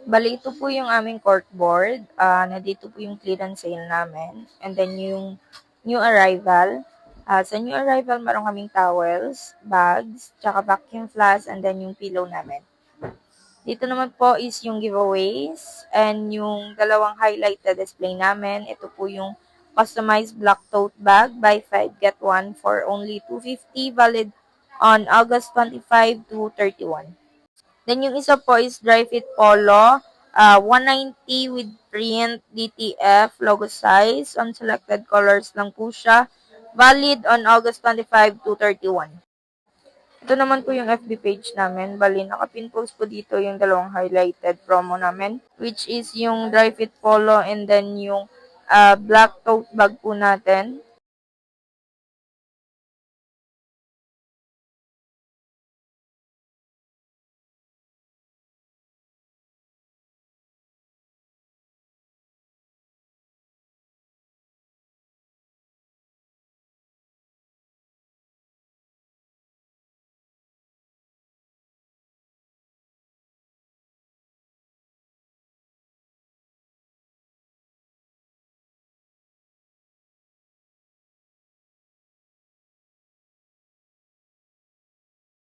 Bali, ito po yung aming corkboard. Nandito po yung clearance sale namin. And then yung new arrival. Sa new arrival, meron kaming towels, bags, tsaka vacuum flask, and then yung pillow namin. Dito naman po is yung giveaways and yung dalawang highlighted display namin. Ito po yung customized black tote bag, buy 5 get 1 for only 250, valid on August 25 to 31. Then yung isa po is dry fit polo, 190 with print, DTF, logo size, on selected colors lang po siya. Valid on August 25 to 31. Ito naman po yung FB page namin. Bali, nakapin post po dito yung dalawang highlighted promo namin, which is yung dry fit polo and then yung black tote bag po natin.